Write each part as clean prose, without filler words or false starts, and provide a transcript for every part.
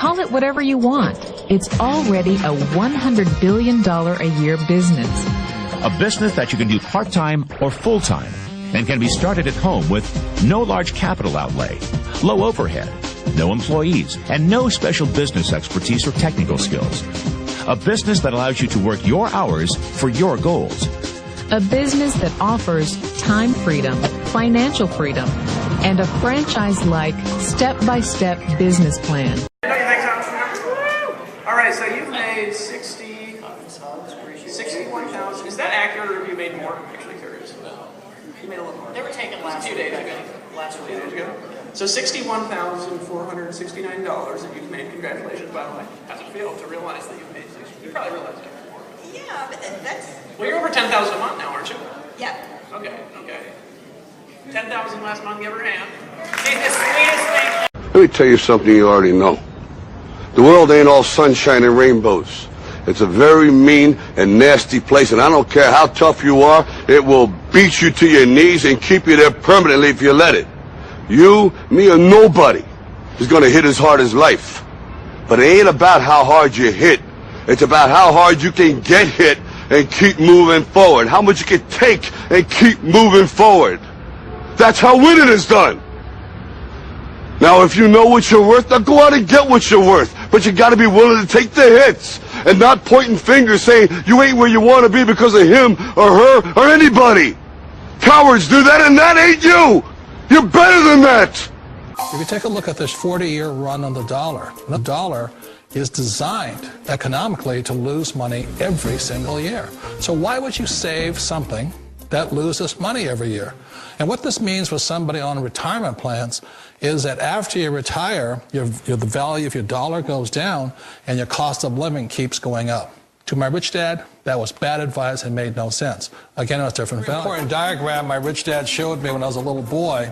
Call it whatever you want. It's already a $100 billion a year business. A business that you can do part-time or full-time and can be started at home with no large capital outlay, low overhead, no employees, and no special business expertise or technical skills. A business that allows you to work your hours for your goals. A business that offers time freedom, financial freedom, and a franchise-like, step-by-step business plan. All right, so you've made 61,000. Is that accurate, or have you made more? I'm actually curious. No. You made a little more. They were taken last week. Last week. 2 days ago. So $61,469 that you've made. Congratulations, by the way. How's it feel to realize that you've made 60? You probably realize that before. Yeah, but that's... Well, you're over 10,000 a month now, aren't you? Yeah. Okay. 10,000 last month, give her a hand. She's the sweetest thing. Let me tell you something you already know. The world ain't all sunshine and rainbows. It's a very mean and nasty place, and I don't care how tough you are, it will beat you to your knees and keep you there permanently if you let it. You, me, or nobody is gonna hit as hard as life. But it ain't about how hard you hit. It's about how hard you can get hit and keep moving forward. How much you can take and keep moving forward. That's how winning is done. Now, if you know what you're worth, now go out and get what you're worth. But you gotta be willing to take the hits and not pointing fingers saying you ain't where you want to be because of him or her or anybody. Cowards do that, and that ain't you. You're better than that. If you take a look at this 40-year run on the dollar is designed economically to lose money every single year. So why would you save something that loses money every year? And what this means for somebody on retirement plans is that after you retire, the value of your dollar goes down and your cost of living keeps going up. To my rich dad, that was bad advice and made no sense. Again, it was different value. An important diagram my rich dad showed me when I was a little boy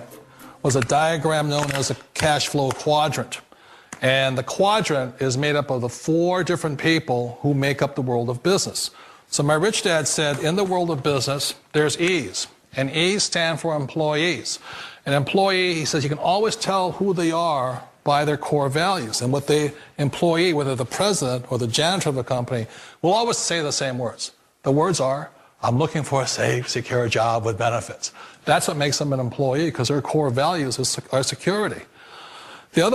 was a diagram known as a cash flow quadrant. And the quadrant is made up of the 4 different people who make up the world of business. So my rich dad said, in the world of business, there's E's. And E's stand for employees. An employee, he says, you can always tell who they are by their core values. And what the employee, whether the president or the janitor of the company, will always say the same words. The words are, I'm looking for a safe, secure job with benefits. That's what makes them an employee, because their core values are security. The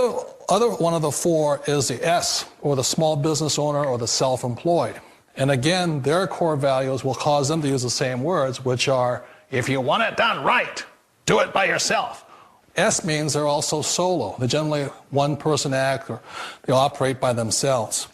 other one of the 4 is the S, or the small business owner or the self-employed. And again, their core values will cause them to use the same words, which are, if you want it done right, do it by yourself. S means they're also solo. They're generally one-person act, or they operate by themselves.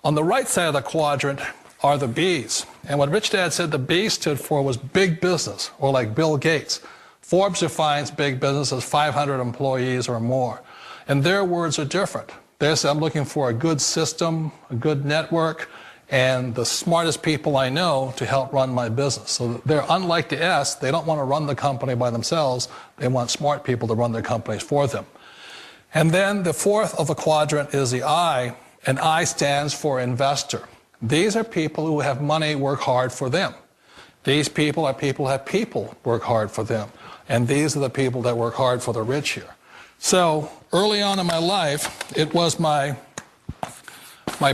On the right side of the quadrant are the B's. And what Rich Dad said the B stood for was big business, or like Bill Gates. Forbes defines big business as 500 employees or more. And their words are different. They say, I'm looking for a good system, a good network, and the smartest people I know to help run my business. So they're unlike the S. They don't want to run the company by themselves. They want smart people to run their companies for them. And then the 4th of the quadrant is the I, and I stands for investor. These are people who have money work hard for them. These people are people who have people work hard for them. And these are the people that work hard for the rich here. So early on in my life, it was my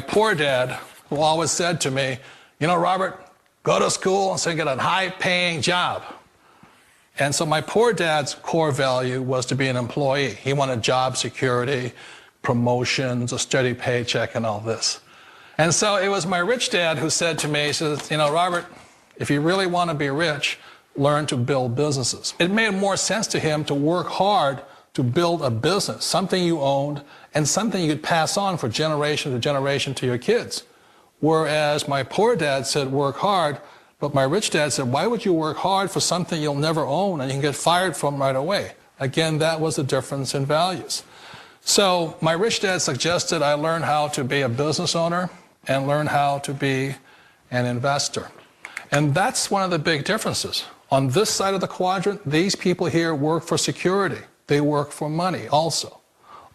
poor dad who always said to me, you know, Robert, go to school and so get a high-paying job. And so my poor dad's core value was to be an employee. He wanted job security, promotions, a steady paycheck, and all this. And so it was my rich dad who said to me, he says, you know, Robert, if you really want to be rich, learn to build businesses. It made more sense to him to work hard to build a business, something you owned, and something you could pass on for generation to generation to your kids. Whereas my poor dad said, work hard, but my rich dad said, why would you work hard for something you'll never own and you can get fired from right away? Again, that was the difference in values. So my rich dad suggested I learn how to be a business owner and learn how to be an investor. And that's one of the big differences. On this side of the quadrant, these people here work for security. They work for money also.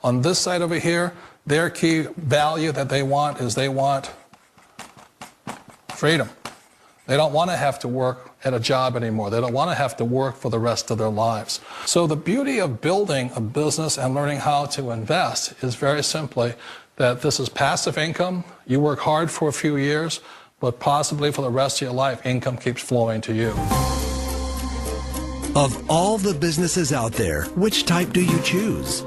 On this side over here, their key value that they want is they want freedom. They don't want to have to work at a job anymore. They don't want to have to work for the rest of their lives. So the beauty of building a business and learning how to invest is very simply that this is passive income. You work hard for a few years, but possibly for the rest of your life, income keeps flowing to you. Of all the businesses out there, which type do you choose?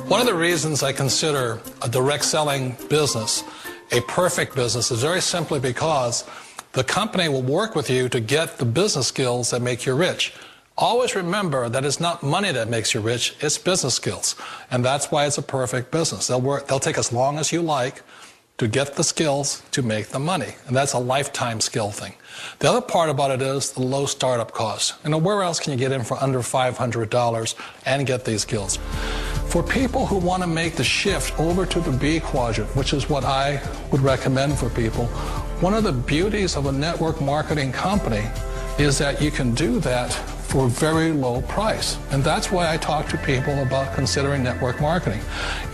One of the reasons I consider a direct selling business a perfect business is very simply because the company will work with you to get the business skills that make you rich. Always remember that it's not money that makes you rich, it's business skills. And that's why it's a perfect business. They'll take as long as you like to get the skills to make the money. And that's a lifetime skill thing. The other part about it is the low startup cost. You know, where else can you get in for under $500 and get these skills? For people who want to make the shift over to the B quadrant, which is what I would recommend for people, one of the beauties of a network marketing company is that you can do that for a very low price. And that's why I talk to people about considering network marketing.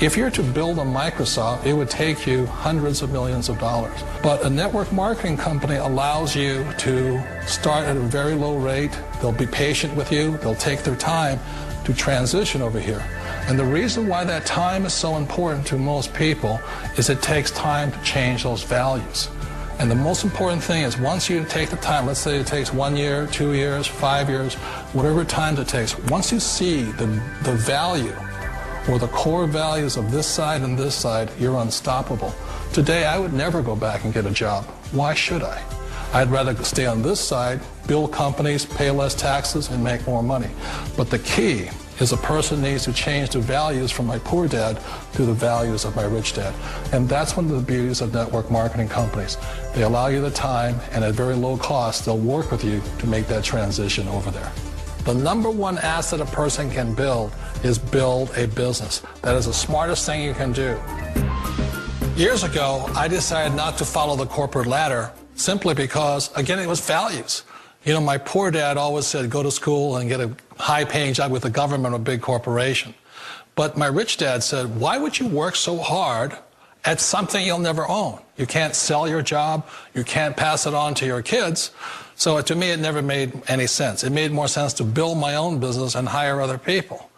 If you're to build a Microsoft, it would take you hundreds of millions of dollars. But a network marketing company allows you to start at a very low rate. They'll be patient with you. They'll take their time to transition over here. And the reason why that time is so important to most people is it takes time to change those values. And the most important thing is once you take the time, let's say it takes 1 year, 2 years, 5 years, whatever time it takes, once you see the value or the core values of this side and this side, you're unstoppable. Today, I would never go back and get a job. Why should I? I'd rather stay on this side, build companies, pay less taxes, and make more money. But the key is a person needs to change the values from my poor dad to the values of my rich dad. And that's one of the beauties of network marketing companies. They allow you the time, and at very low cost, they'll work with you to make that transition over there. The number one asset a person can build is build a business. That is the smartest thing you can do. Years ago, I decided not to follow the corporate ladder simply because, again, it was values. You know, my poor dad always said, go to school and get a high-paying job with the government or a big corporation. But my rich dad said, why would you work so hard at something you'll never own? You can't sell your job. You can't pass it on to your kids. So to me, it never made any sense. It made more sense to build my own business and hire other people.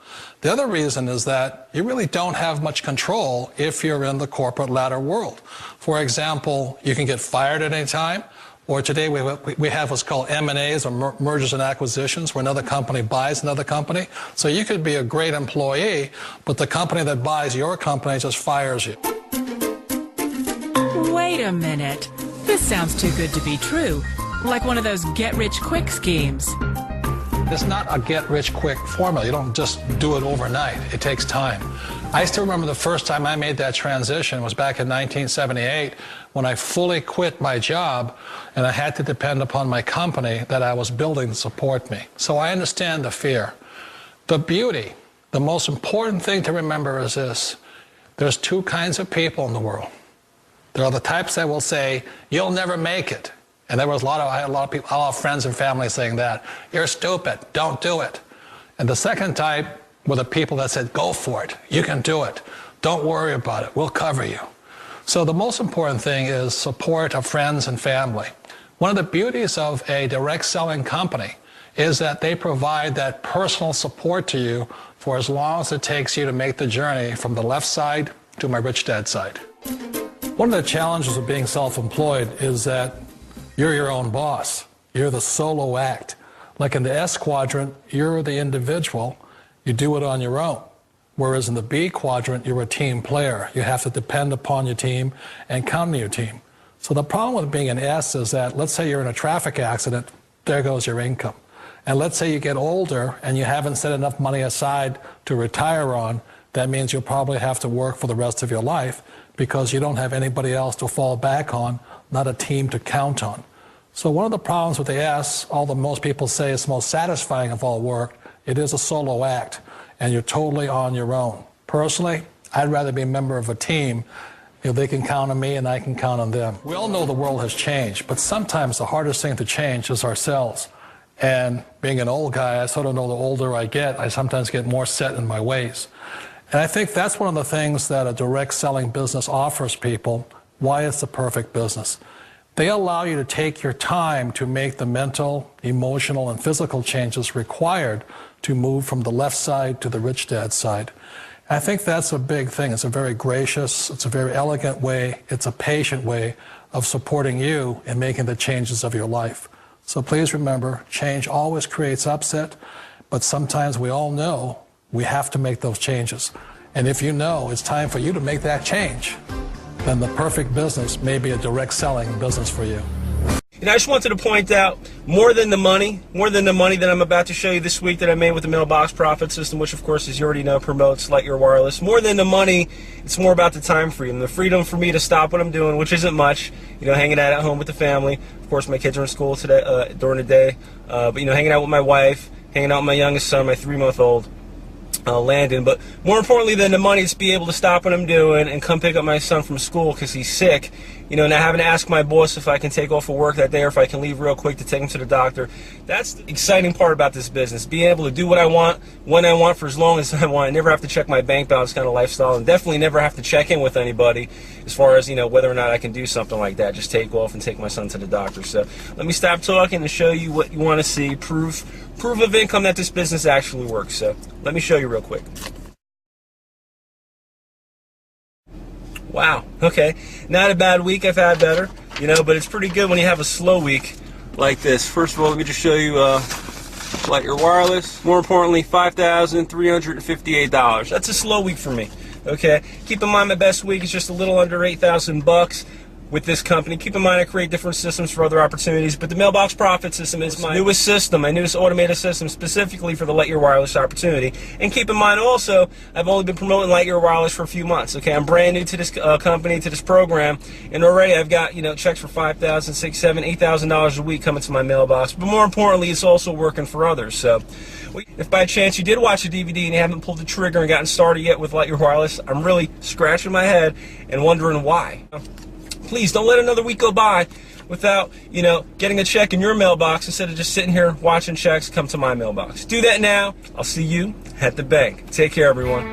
The other reason is that you really don't have much control if you're in the corporate ladder world. For example, you can get fired at any time. Or today we have what's called M&As, or mergers and acquisitions, where another company buys another company. So you could be a great employee, but the company that buys your company just fires you. Wait a minute. This sounds too good to be true. Like one of those get-rich-quick schemes. It's not a get-rich-quick formula. You don't just do it overnight. It takes time. I still remember the first time I made that transition was back in 1978 when I fully quit my job and I had to depend upon my company that I was building to support me. So I understand the fear. The beauty, the most important thing to remember is this. There's two kinds of people in the world. There are the types that will say, you'll never make it. And I had a lot of friends and family saying that. You're stupid, don't do it. And the second type were the people that said, go for it, you can do it. Don't worry about it, we'll cover you. So the most important thing is support of friends and family. One of the beauties of a direct selling company is that they provide that personal support to you for as long as it takes you to make the journey from the left side to my rich dad side. One of the challenges of being self-employed is that you're your own boss. You're the solo act. Like in the S quadrant, you're the individual. You do it on your own. Whereas in the B quadrant, you're a team player. You have to depend upon your team and count on your team. So the problem with being an S is that, let's say you're in a traffic accident, there goes your income. And let's say you get older and you haven't set enough money aside to retire on, that means you'll probably have to work for the rest of your life because you don't have anybody else to fall back on, not a team to count on. So one of the problems with the S, although most people say it's the most satisfying of all work, it is a solo act, and you're totally on your own. Personally, I'd rather be a member of a team. You know, they can count on me and I can count on them. We all know the world has changed, but sometimes the hardest thing to change is ourselves. And being an old guy, I sort of know the older I get, I sometimes get more set in my ways. And I think that's one of the things that a direct selling business offers people, why it's the perfect business. They allow you to take your time to make the mental, emotional, and physical changes required to move from the left side to the rich dad side. I think that's a big thing. It's a very gracious, it's a very elegant way, it's a patient way of supporting you in making the changes of your life. So please remember, change always creates upset, but sometimes we all know we have to make those changes. And if you know it's time for you to make that change, then the perfect business may be a direct selling business for you. And I just wanted to point out, more than the money that I'm about to show you this week that I made with the mailbox profit system, which of course, as you already know, promotes Lightyear Wireless. More than the money, it's more about the time freedom. The freedom for me to stop what I'm doing, which isn't much, hanging out at home with the family. Of course, my kids are in school today, during the day. But, hanging out with my wife, hanging out with my youngest son, my 3-month-old. Landon. But more importantly than the money, it's be able to stop what I'm doing and come pick up my son from school because he's sick, not having to ask my boss if I can take off of work that day or if I can leave real quick to take him to the doctor. That's the exciting part about this business, being able to do what I want, when I want, for as long as I want. I never have to check my bank balance kind of lifestyle, and definitely never have to check in with anybody as far as, whether or not I can do something like that. Just take off and take my son to the doctor. So let me stop talking and show you what you want to see, proof of income that this business actually works. So let me show you real quick. Wow, okay, not a bad week. I've had better, but it's pretty good when you have a slow week like this. First of all, let me just show you Lightyear Wireless. More importantly, $5,358. That's a slow week for me. Okay, keep in mind my best week is just a little under $8,000 with this company. Keep in mind I create different systems for other opportunities, but the mailbox profit system is my newest system, my newest automated system specifically for the Lightyear Wireless opportunity. And keep in mind also, I've only been promoting Lightyear Wireless for a few months. Okay, I'm brand new to this company, to this program, and already I've got checks for $5,000, $6,000, $7,000, $8,000 a week coming to my mailbox. But more importantly, it's also working for others. So if by chance you did watch the DVD and you haven't pulled the trigger and gotten started yet with Lightyear Wireless, I'm really scratching my head and wondering why. Please don't let another week go by without, getting a check in your mailbox instead of just sitting here watching checks come to my mailbox. Do that now. I'll see you at the bank. Take care, everyone.